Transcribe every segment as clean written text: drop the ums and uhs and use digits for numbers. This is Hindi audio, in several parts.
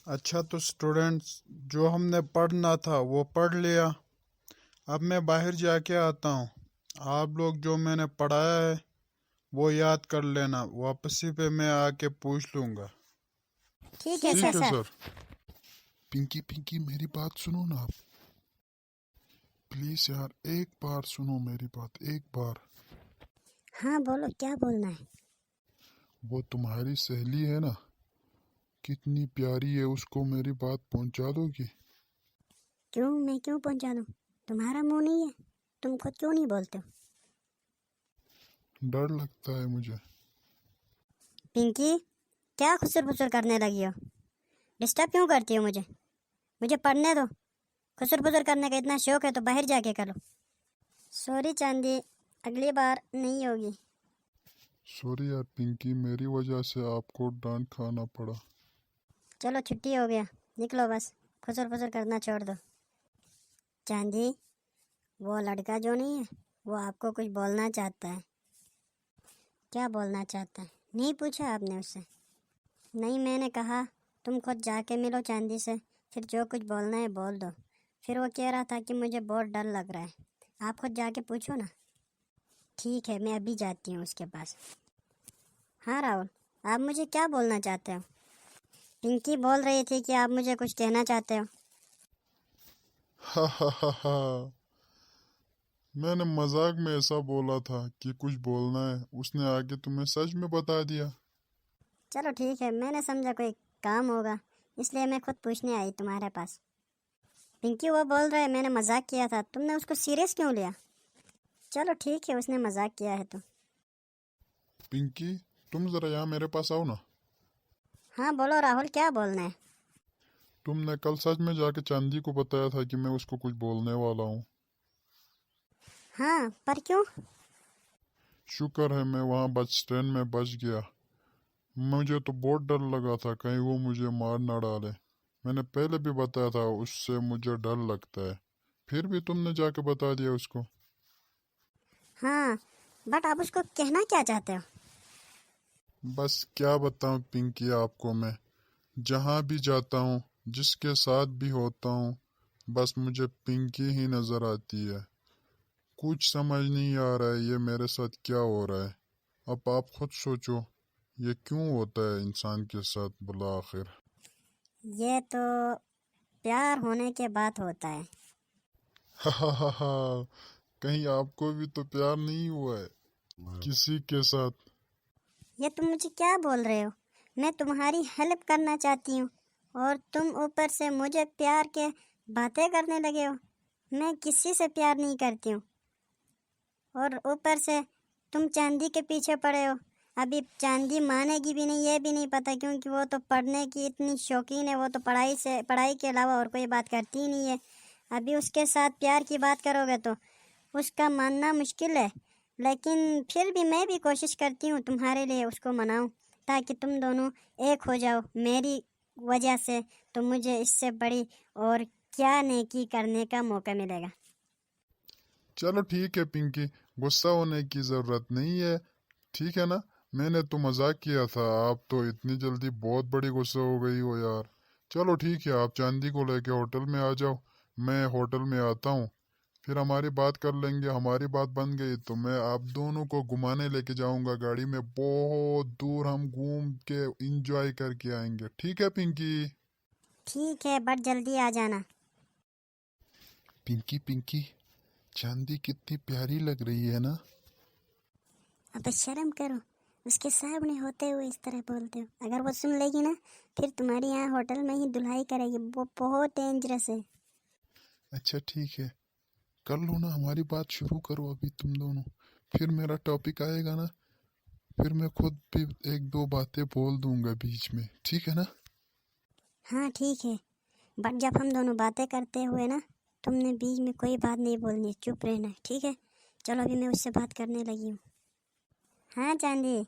अच्छा तो स्टूडेंट्स, जो हमने पढ़ना था वो पढ़ लिया। अब मैं बाहर जाके आता हूँ। आप लोग जो मैंने पढ़ाया है वो याद कर लेना, वापसी पे मैं आके पूछ लूँगा। ठीक है ठीक सर। है सर। पिंकी पिंकी मेरी बात सुनो ना आप। प्लीज यार एक बार सुनो मेरी बात, एक बार। हाँ बोलो, क्या बोलना है? वो तुम्हारी सहेली है ना, कितनी प्यारी है, उसको मेरी बात पहुंचा दोगी? क्यों, मैं क्यों पहुंचा दूँ? तुम्हारा मुंह नहीं है? तुम खुद क्यों नहीं बोलते हो? डर लगता है मुझे। पिंकी, क्या खुसर फुसर करने लगी हो? डिस्टर्ब क्यों करती हो मुझे? मुझे पढ़ने दो। खुसर फुसर करने का इतना शौक है तो बाहर जाके करो। सॉरी चांदी, अगली बार नहीं होगी। सॉरी यार पिंकी, मेरी वजह से आपको डांट खाना पड़ा। चलो छुट्टी हो गया, निकलो बस। खुसर फुसर करना छोड़ दो। चांदी, वो लड़का जो नहीं है, वो आपको कुछ बोलना चाहता है। क्या बोलना चाहता है? नहीं पूछा आपने उससे? नहीं, मैंने कहा तुम खुद जाके मिलो चांदी से, फिर जो कुछ बोलना है बोल दो। फिर वो कह रहा था कि मुझे बहुत डर लग रहा है। आप खुद जाके पूछो ना। ठीक है, मैं अभी जाती हूँ उसके पास। हाँ राहुल, आप मुझे क्या बोलना चाहते हो? पिंकी बोल रही थी कि आप मुझे कुछ कहना चाहते हो। हा हा हा हा। मैंने मजाक में ऐसा बोला था कि कुछ बोलना है, उसने आगे तुम्हें सच में बता दिया। चलो ठीक है, मैंने समझा कोई काम होगा, इसलिए मैं खुद पूछने आई तुम्हारे पास। पिंकी वो बोल रहे मैंने मजाक किया था, तुमने उसको सीरियस क्यों लिया? चलो ठीक है, उसने मजाक किया है तो। पिंकी, तुम जरा यहाँ मेरे पास आओ ना। हाँ बोलो राहुल, क्या बोलना है? तुमने कल सच में जाके चांदी को बताया था कि मैं उसको कुछ बोलने वाला हूँ। हाँ, पर क्यों? शुक्र है मैं वहाँ बस स्टैंड में बच गया। मुझे तो बहुत डर लगा था कहीं वो मुझे मार ना डाले। मैंने पहले भी बताया था उससे मुझे डर लगता है, फिर भी तुमने जाके बता दिया उसको। हाँ, बट आप उसको कहना क्या चाहते हो? बस क्या बताऊं पिंकी आपको, मैं जहाँ भी जाता हूँ, जिसके साथ भी होता हूँ, बस मुझे पिंकी ही नजर आती है। कुछ समझ नहीं आ रहा है ये मेरे साथ क्या हो रहा है। अब आप खुद सोचो, ये क्यों होता है इंसान के साथ भला आखिर। ये तो प्यार होने के बाद होता है। हा हा हा हा। कहीं आपको भी तो प्यार नहीं हुआ है किसी के साथ? ये तुम मुझे क्या बोल रहे हो? मैं तुम्हारी हेल्प करना चाहती हूँ और तुम ऊपर से मुझे प्यार के बातें करने लगे हो। मैं किसी से प्यार नहीं करती हूँ, और ऊपर से तुम चांदी के पीछे पड़े हो। अभी चांदी मानेगी भी नहीं, ये भी नहीं पता, क्योंकि वो तो पढ़ने की इतनी शौकीन है, वो तो पढ़ाई के अलावा और कोई बात करती ही नहीं है। अभी उसके साथ प्यार की बात करोगे तो उसका मानना मुश्किल है। लेकिन फिर भी मैं भी कोशिश करती हूँ तुम्हारे लिए उसको मनाऊं, ताकि तुम दोनों एक हो जाओ मेरी वजह से। तो मुझे इससे बड़ी और क्या नेकी करने का मौका मिलेगा? चलो ठीक है पिंकी, गुस्सा होने की जरूरत नहीं है, ठीक है ना? मैंने तो मजाक किया था, आप तो इतनी जल्दी बहुत बड़ी गुस्सा हो गई हो यार। चलो ठीक है, आप चांदी को लेके होटल में आ जाओ, मैं होटल में आता हूँ, फिर हमारी बात कर लेंगे। हमारी बात बन गई तो मैं आप दोनों को घुमाने लेके जाऊंगा गाड़ी में, बहुत दूर हम घूम के इंजॉय करके आएंगे, ठीक है पिंकी? ठीक है, बट जल्दी आ जाना। पिंकी पिंकी, चांदी कितनी प्यारी लग रही है ना। अब शर्म करो, उसके सामने होते हुए इस तरह बोलते हो। अगर वो सुन लेगी ना, फिर तुम्हारी यहाँ होटल में ही धुलाई करेगी। वो बहुत डेंजरस है। अच्छा ठीक है, कर लो ना, हमारी बात शुरू करो अभी तुम दोनों, फिर मेरा टॉपिक आएगा ना, फिर मैं खुद भी एक दो बातें बोल दूंगा बीच में, ठीक है ना? हाँ ठीक है, बट जब हम दोनों बातें करते हुए ना, तुमने बीच में कोई बात नहीं बोलनी है, चुप रहना है, ठीक है? चलो अभी मैं उससे बात करने लगी हूँ। हाँ चांदी,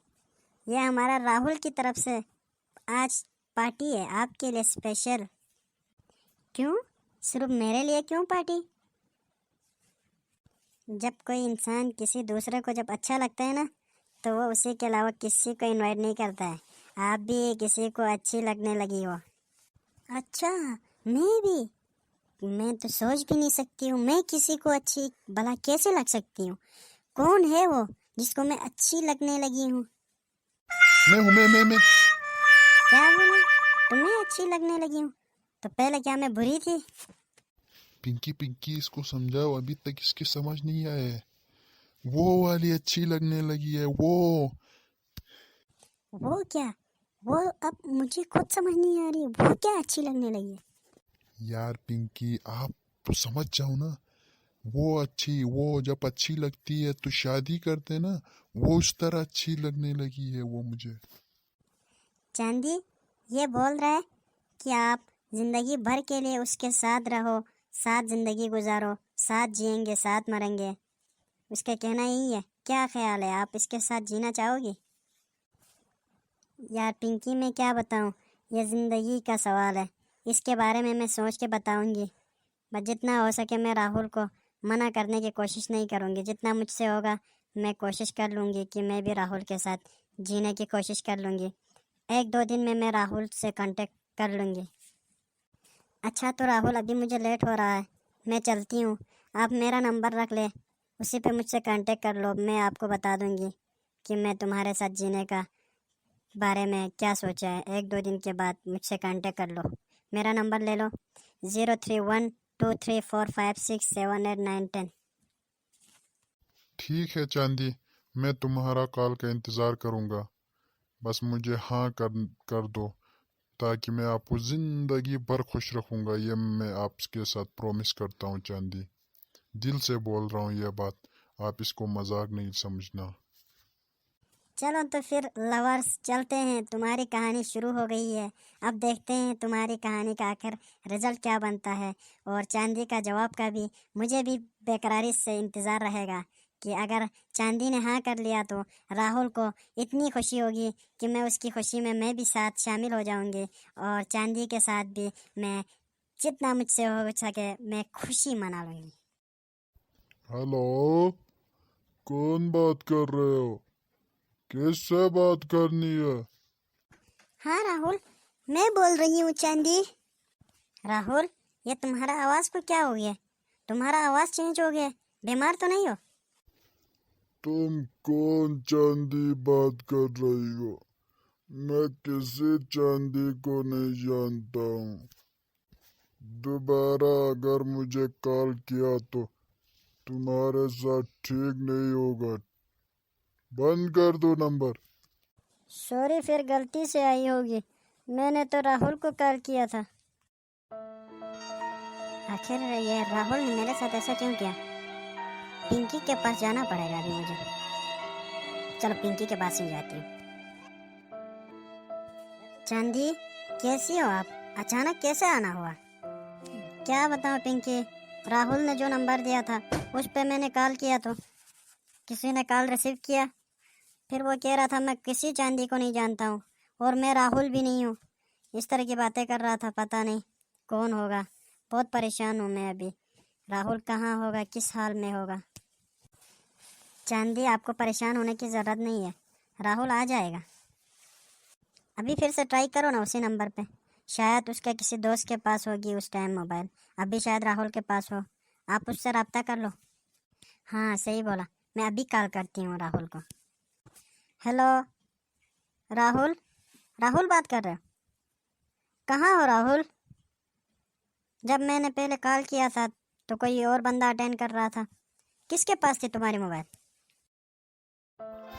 ये हमारा राहुल की तरफ से आज पार्टी है आपके लिए स्पेशल। क्यों? सिर्फ मेरे लिए क्यों पार्टी? जब कोई इंसान किसी दूसरे को जब अच्छा लगता है ना, तो वो उसी के अलावा किसी को इनवाइट नहीं करता है। आप भी किसी को अच्छी लगने लगी हो। अच्छा, मैं भी? मैं तो सोच भी नहीं सकती हूँ, मैं किसी को अच्छी भला कैसे लग सकती हूँ? कौन है वो जिसको मैं अच्छी लगने लगी हूँ? मैं हूँ, मैं। क्या बोला? तुम्हें अच्छी लगने लगी हूँ? तो पहले क्या मैं बुरी थी? पिंकी पिंकी, इसको समझाओ, अभी तक इसकी समझ नहीं आया है। वो वाली अच्छी लगने लगी है, वो। वो क्या? वो अब मुझे खुद समझ नहीं आ रही, वो क्या अच्छी लगने लगी है? यार पिंकी, आप समझ जाओ ना। वो जब अच्छी लगती है तो शादी करते ना, वो उस तरह अच्छी लगने लगी है वो मुझे। चांदी ये बोल रहा है कि आप जिंदगी भर के लिए उसके साथ रहो, साथ जिंदगी गुजारो, साथ जिएंगे साथ मरेंगे, उसका कहना यही है। क्या ख्याल है, आप इसके साथ जीना चाहोगी? यार पिंकी, मैं क्या बताऊं, ये ज़िंदगी का सवाल है, इसके बारे में मैं सोच के बताऊंगी। बस जितना हो सके मैं राहुल को मना करने की कोशिश नहीं करूंगी, जितना मुझसे होगा मैं कोशिश कर लूंगी कि मैं भी राहुल के साथ जीने की कोशिश कर लूंगी। एक दो दिन में मैं राहुल से कांटेक्ट कर लूंगी। अच्छा तो राहुल, अभी मुझे लेट हो रहा है, मैं चलती हूँ। आप मेरा नंबर रख ले, उसी पे मुझसे कांटेक्ट कर लो, मैं आपको बता दूंगी कि मैं तुम्हारे साथ जीने का बारे में क्या सोचा है। एक दो दिन के बाद मुझसे कांटेक्ट कर लो, मेरा नंबर ले लो, 031234567891। ठीक है चांदी, मैं तुम्हारा कॉल का इंतज़ार करूँगा। बस मुझे हाँ कर दो, ताकि मैं आपको ज़िंदगी भर खुश रखूँगा। ये मैं आपके साथ प्रॉमिस करता हूँ चांदी। दिल से बोल रहा हूँ ये बात, आप इसको मजाक नहीं समझना। चलो तो फिर लवर्स चलते हैं, तुम्हारी कहानी शुरू हो गई है, अब देखते हैं तुम्हारी कहानी का आखिर रिजल्ट क्या बनता है। और चांदी का जवाब का भी मुझे भी बेकरारी से इंतज़ार रहेगा कि अगर चांदी ने हाँ कर लिया तो राहुल को इतनी खुशी होगी कि मैं उसकी खुशी में मैं भी साथ शामिल हो जाऊंगी, और चांदी के साथ भी मैं जितना मुझसे हो सके मैं खुशी मना लूँगी। हेलो, कौन बात कर रहे हो? किससे बात करनी है? हाँ राहुल, मैं बोल रही हूँ चांदी। राहुल, ये तुम्हारा आवाज़ को क्या हो गया? तुम्हारा आवाज़ चेंज हो गया, बीमार तो नहीं हो? तुम कौन चांदी बात कर रही हो? मैं किसी चांदी को नहीं जानता हूँ। दोबारा अगर मुझे कॉल किया तो तुम्हारे साथ ठीक नहीं होगा। बंद कर दो नंबर। सॉरी, फिर गलती से आई होगी, मैंने तो राहुल को कॉल किया था। आखिर ये राहुल ने मेरे साथ ऐसा क्यों किया? पिंकी के पास जाना पड़ेगा अभी मुझे। चलो पिंकी के पास ही जाती हूँ। चांदी, कैसी हो आप? अचानक कैसे आना हुआ? क्या बताऊँ पिंकी, राहुल ने जो नंबर दिया था उस पे मैंने कॉल किया तो किसी ने कॉल रिसीव किया, फिर वो कह रहा था मैं किसी चांदी को नहीं जानता हूँ और मैं राहुल भी नहीं हूँ। इस तरह की बातें कर रहा था, पता नहीं कौन होगा। बहुत परेशान हूँ मैं अभी, राहुल कहाँ होगा, किस हाल में होगा। चांदी, आपको परेशान होने की ज़रूरत नहीं है, राहुल आ जाएगा। अभी फिर से ट्राई करो ना उसी नंबर पे, शायद उसके किसी दोस्त के पास होगी उस टाइम मोबाइल, अभी शायद राहुल के पास हो, आप उससे रब्ता कर लो। हाँ सही बोला, मैं अभी कॉल करती हूँ राहुल को। हेलो राहुल, राहुल बात कर रहे हो? कहाँ हो राहुल? जब मैंने पहले कॉल किया था तो कोई और बंदा अटेंड कर रहा था, किसके पास थी तुम्हारी मोबाइल?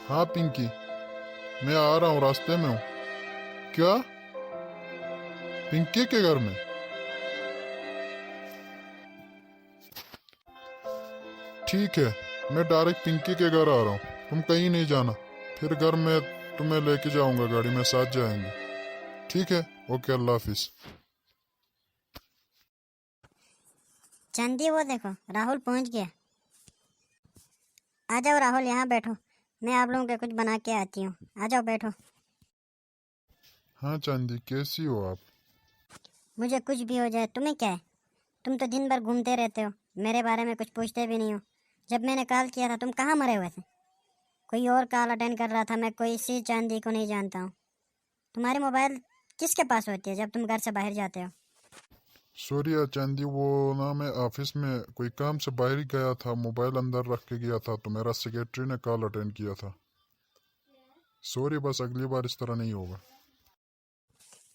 हाँ पिंकी, मैं आ रहा हूँ, रास्ते में हूँ। क्या? पिंकी के घर में? ठीक है, मैं डायरेक्ट पिंकी के घर आ रहा हूँ, तुम कहीं नहीं जाना। फिर घर में तुम्हें लेके जाऊंगा, गाड़ी में साथ जाएंगे। ठीक है, ओके, अल्लाह हाफिज। चांदी, वो देखो राहुल पहुंच गया। आ जाओ राहुल, यहाँ बैठो, मैं आप लोगों के कुछ बना के आती हूँ, आ जाओ बैठो। हाँ चांदी, कैसी हो आप? मुझे कुछ भी हो जाए तुम्हें क्या है, तुम तो दिन भर घूमते रहते हो, मेरे बारे में कुछ पूछते भी नहीं हो। जब मैंने कॉल किया था तुम कहाँ मरे हुए थे? कोई और कॉल अटेंड कर रहा था, मैं कोई सी चांदी को नहीं जानता हूँ। तुम्हारी मोबाइल किसके पास होती है जब तुम घर से बाहर जाते हो? सॉरी यार चांदी, वो ना मैं ऑफिस में कोई काम से बाहर गया था, मोबाइल अंदर रख के गया था, तो मेरा सेक्रेटरी ने कॉल अटेंड किया था। सॉरी, बस अगली बार इस तरह नहीं होगा।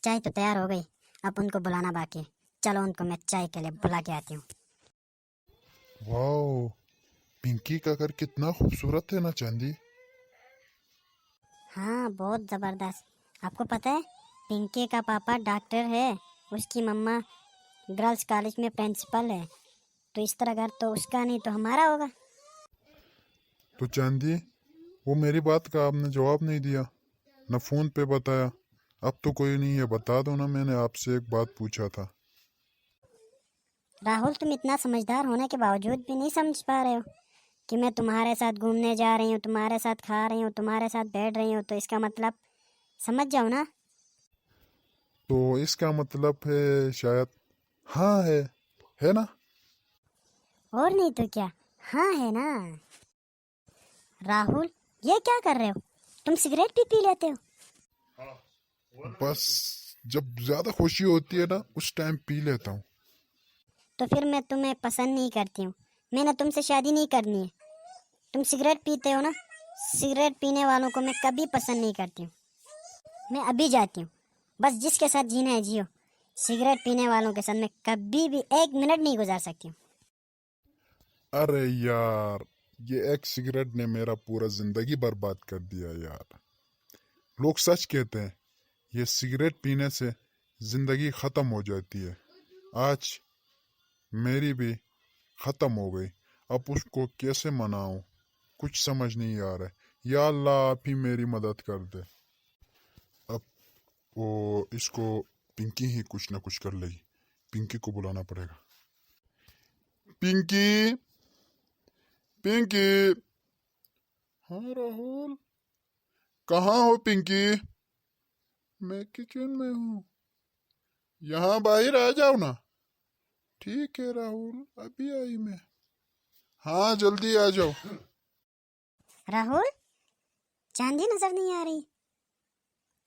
चाय तो तैयार हो गई, अब उनको बुलाना बाकी है। चलो उनको मैं चाय के लिए बुला के आती हूँ। वाओ, पिंकी का घर कितना खूबसूरत है ना चांदी। हाँ, बहुत ज़बरदस्त। आपको पता है पिंकी का पापा डॉक्टर है, उसकी मम्मा गर्ल्स कॉलेज में प्रिंसिपल है। तो इस तरह घर तो उसका नहीं तो हमारा होगा। तो चांदी, वो मेरी बात का आपने जवाब नहीं दिया, न फोन पे बताया। अब तो कोई नहीं है, बता दो ना, मैंने आपसे एक बात पूछा था। राहुल, तुम इतना समझदार होने के बावजूद भी नहीं समझ पा रहे हो कि मैं तुम्हारे साथ घूमने जा रही हूँ, तुम्हारे साथ खा रही हूँ, तुम्हारे साथ बैठ रही हूँ, तो इसका मतलब समझ जाओ ना। तो इसका मतलब है शायद हाँ है ना। और नहीं तो क्या, हाँ है ना। राहुल, ये क्या कर रहे हो? तुम सिगरेट भी पी लेते हो? बस जब ज्यादा खुशी होती है ना, उस टाइम पी लेता हूँ। तो फिर मैं तुम्हें पसंद नहीं करती हूँ, मैंने तुमसे शादी नहीं करनी है। तुम सिगरेट पीते हो ना, सिगरेट पीने वालों को मैं कभी पसंद नहीं करती हूँ। मैं अभी जाती हूँ, बस जिसके साथ जीना है जियो। सिगरेट पीने वालों के साथ मैं कभी भी एक मिनट नहीं गुजार सकती हूँ। अरे यार, ये एक सिगरेट ने मेरा पूरा जिंदगी बर्बाद कर दिया यार। लोग सच कहते हैं, ये सिगरेट पीने से जिंदगी खत्म हो जाती है। आज मेरी भी खत्म हो गई। अब उसको कैसे मनाऊं, कुछ समझ नहीं आ रहा है। या अल्लाह, आप ही मेरी मदद कर दे। अब वो इसको पिंकी ही कुछ ना कुछ कर लेगी। पिंकी को बुलाना पड़ेगा। पिंकी, पिंकी। हाँ राहुल, कहाँ हो पिंकी? मैं किचन में हूँ। यहाँ बाहर आ जाओ ना। ठीक है राहुल, अभी आई मैं। हाँ जल्दी आ जाओ। राहुल, चांदी नजर नहीं आ रही,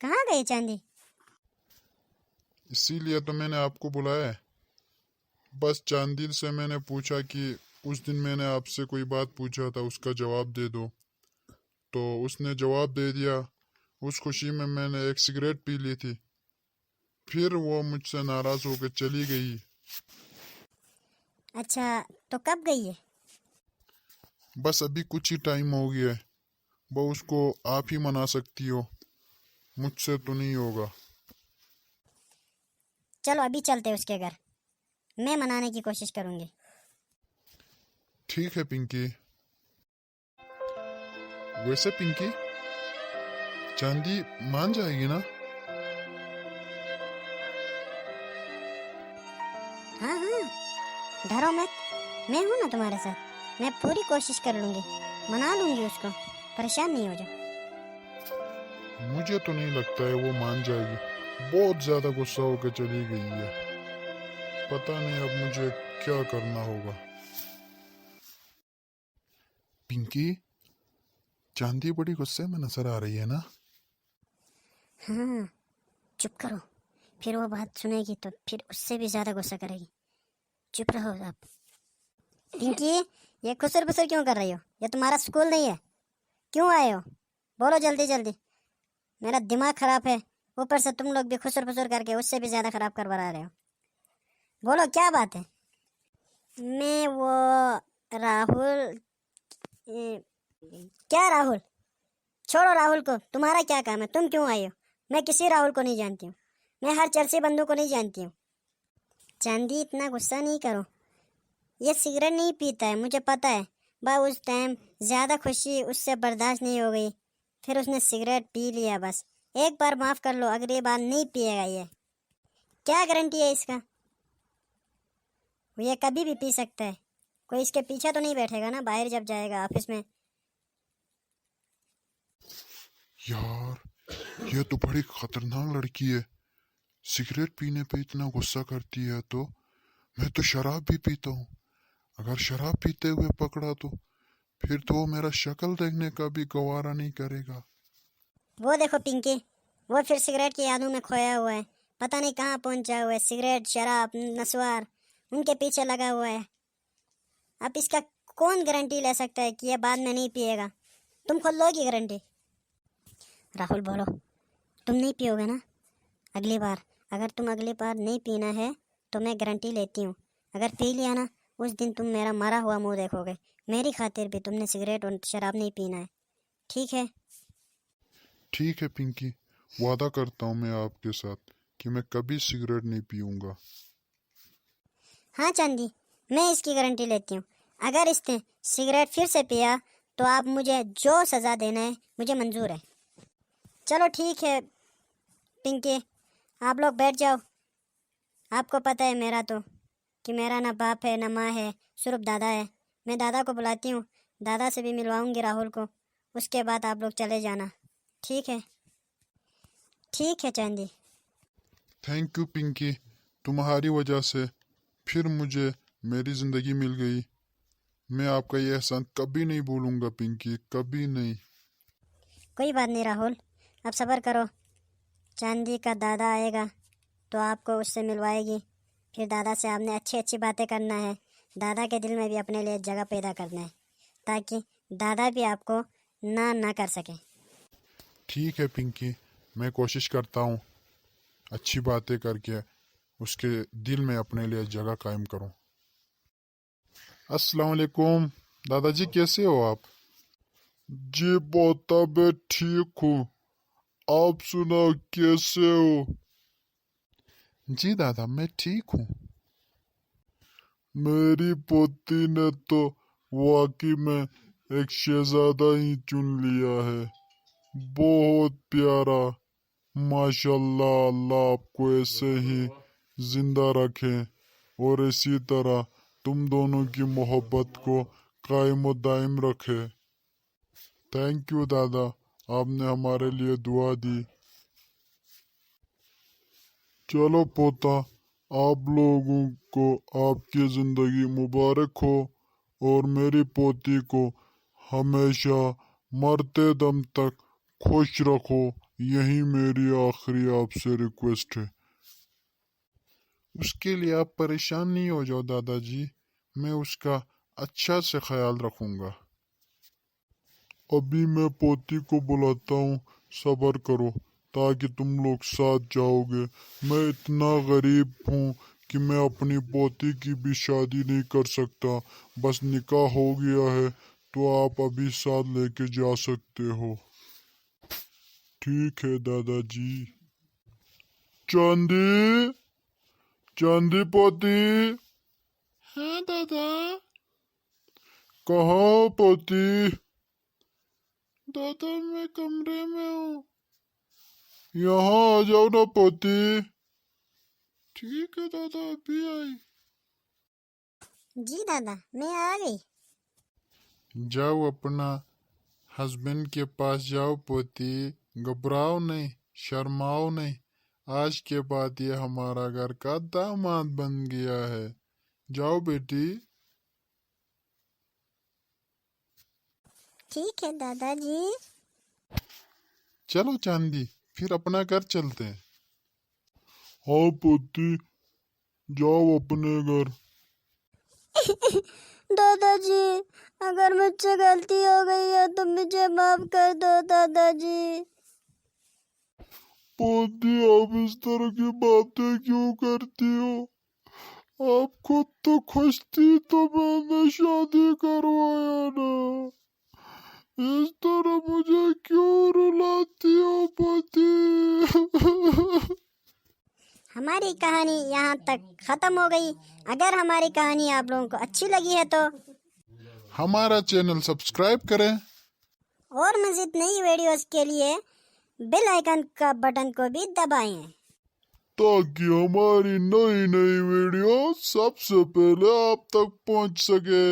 कहाँ गई चांदी? इसीलिए तो मैंने आपको बुलाया है। बस चांदिल से मैंने पूछा कि उस दिन मैंने आपसे कोई बात पूछा था, उसका जवाब दे दो। तो उसने जवाब दे दिया। उस खुशी में मैंने एक सिगरेट पी ली थी। फिर वो मुझसे नाराज होकर चली गई। अच्छा, तो कब गई है? बस अभी कुछ ही टाइम हो गया है। वो उसको आप ही मना सकती हो, मुझसे तो नहीं होगा। चलो अभी चलते हैं उसके घर, मैं मनाने की कोशिश करूंगी। ठीक है पिंकी। वैसे पिंकी, चांदी मान जाएगी ना? हाँ हाँ, डरो मत, मैं हूं ना तुम्हारे साथ। मैं पूरी कोशिश कर लूंगी, मना लूंगी उसको, परेशान नहीं हो जाओ। मुझे तो नहीं लगता है वो मान जाएगी। बहुत ज्यादा गुस्सा होकर चली गई है। पता नहीं अब मुझे क्या करना होगा। पिंकी, चांदी बड़ी गुस्से में नजर आ रही है ना? हाँ, चुप करो, फिर वो बात सुनेगी तो फिर उससे भी ज्यादा गुस्सा करेगी। चुप रहो आप। पिंकी, ये खुसर फुसर क्यों कर रही हो? ये तुम्हारा स्कूल नहीं है, क्यों आए हो? बोलो जल्दी जल्दी, मेरा दिमाग खराब है, ऊपर से तुम लोग भी खुसर फुसर करके उससे भी ज्यादा खराब करवा रहे हो। बोलो क्या बात है? मैं वो राहुल क्या राहुल? छोड़ो राहुल को, तुम्हारा क्या काम है? तुम क्यों आई हो? मैं किसी राहुल को नहीं जानती हूँ, मैं हर चर्ची बंधु को नहीं जानती हूँ। चांदी, इतना गुस्सा नहीं करो, ये सिगरेट नहीं पीता है, मुझे पता है। बस उस टाइम ज़्यादा खुशी उससे बर्दाश्त नहीं हो गई, फिर उसने सिगरेट पी लिया। बस एक बार माफ़ कर लो, अगली बार नहीं पिएगा ये। क्या गारंटी है इसका? वो ये कभी भी पी सकता है, कोई इसके पीछे तो नहीं बैठेगा ना बाहर जब जाएगा ऑफिस में। यार, ये तो बड़ी खतरनाक लड़की है। सिगरेट पीने पे इतना गुस्सा करती है, तो मैं तो शराब भी पीता हूँ। अगर शराब पीते हुए पकड़ा तो फिर तो वो मेरा शक्ल देखने का भी गवारा नहीं करेगा। वो देखो पिंकी, वो फिर सिगरेट की यादों में खोया हुआ है, पता नहीं कहाँ पहुंचा हुआ है, सिगरेट शराब नस्वार उनके पीछे लगा हुआ है। अब इसका कौन गारंटी ले सकता है कि ये बाद में नहीं पिएगा? तुम खुद लोगी गारंटी? राहुल बोलो, तुम नहीं पियोगे ना? अगली बार अगर तुम अगली बार नहीं पीना है तो मैं गारंटी लेती हूँ, अगर पी लिया ना उस दिन तुम मेरा मरा हुआ मुंह देखोगे। मेरी खातिर भी तुमने सिगरेट और शराब नहीं पीना है, ठीक है? ठीक है पिंकी, वादा करता हूँ मैं आपके साथ कि मैं कभी सिगरेट नहीं पीऊंगा। हाँ चांदी, मैं इसकी गारंटी लेती हूँ। अगर इसने सिगरेट फिर से पिया तो आप मुझे जो सज़ा देना है मुझे मंजूर है। चलो ठीक है पिंकी, आप लोग बैठ जाओ। आपको पता है मेरा तो कि मेरा ना बाप है ना माँ है, सिर्फ दादा है। मैं दादा को बुलाती हूँ, दादा से भी मिलवाऊंगी राहुल को, उसके बाद आप लोग चले जाना, ठीक है? ठीक है चांदी। थैंक यू पिंकी, तुम्हारी वजह से फिर मुझे मेरी ज़िंदगी मिल गई। मैं आपका ये एहसान कभी नहीं भूलूंगा पिंकी, कभी नहीं। कोई बात नहीं राहुल, अब सब्र करो। चांदी का दादा आएगा तो आपको उससे मिलवाएगी, फिर दादा से आपने अच्छी अच्छी बातें करना है। दादा के दिल में भी अपने लिए जगह पैदा करना है ताकि दादा भी आपको ना कर सके। ठीक है पिंकी, मैं कोशिश करता हूँ अच्छी बातें करके उसके दिल में अपने लिए जगह कायम करूँ। अस्सलाम वालेकुम दादाजी, कैसे हो आप? जी बहुत मैं ठीक हूँ, आप सुनाओ कैसे हो? जी दादा मैं ठीक हूँ। मेरी पोती ने तो वाकई में एक शहजादा ही चुन लिया है, बहुत प्यारा। माशाल्लाह, अल्लाह आपको ऐसे ही जिंदा रखे और इसी तरह तुम दोनों की मोहब्बत को कायम व दायम रखे। थैंक यू दादा, आपने हमारे लिए दुआ दी। चलो पोता, आप लोगों को आपकी जिंदगी मुबारक हो और मेरी पोती को हमेशा मरते दम तक खुश रखो, यही मेरी आखिरी आपसे रिक्वेस्ट है। उसके लिए आप परेशान नहीं हो जाओ दादाजी, मैं उसका अच्छा से ख्याल रखूंगा। अभी मैं पोती को बुलाता हूँ, सब्र करो ताकि तुम लोग साथ जाओगे। मैं इतना गरीब हूँ कि मैं अपनी पोती की भी शादी नहीं कर सकता, बस निकाह हो गया है तो आप अभी साथ लेके जा सकते हो। ठीक है दादाजी। चांदी, चांदी पोती। हाँ दादा। कहाँ हो पोती? दादा मैं कमरे में हूँ। यहाँ आ जाओ ना पोती। ठीक है दादा, अभी आई। जी दादा, मैं आ गई। जाओ अपना हस्बैंड के पास जाओ पोती, घबराओ नहीं, शर्माओ नहीं। आज के बाद ये हमारा घर का दामाद बन गया है। जाओ बेटी। ठीक है दादाजी। चलो चांदी, फिर अपना घर चलते हैं। हाँ पोती, जाओ अपने घर। दादाजी, अगर मुझसे गलती हो गई है तो मुझे माफ कर दो दादाजी। पोती आप इस तरह की बातें क्यों करती हो? आप खुद तो खुश थी तो मैंने शादी करवाया ना, इस तरह मुझे क्यों रुलाती हो पोती? हमारी कहानी यहाँ तक ख़त्म हो गई। अगर हमारी कहानी आप लोगों को अच्छी लगी है तो हमारा चैनल सब्सक्राइब करें और मज़ीद नई वीडियोस के लिए बेल आइकन का बटन को भी दबाएं ताकि हमारी नई नई वीडियो सबसे पहले आप तक पहुंच सके।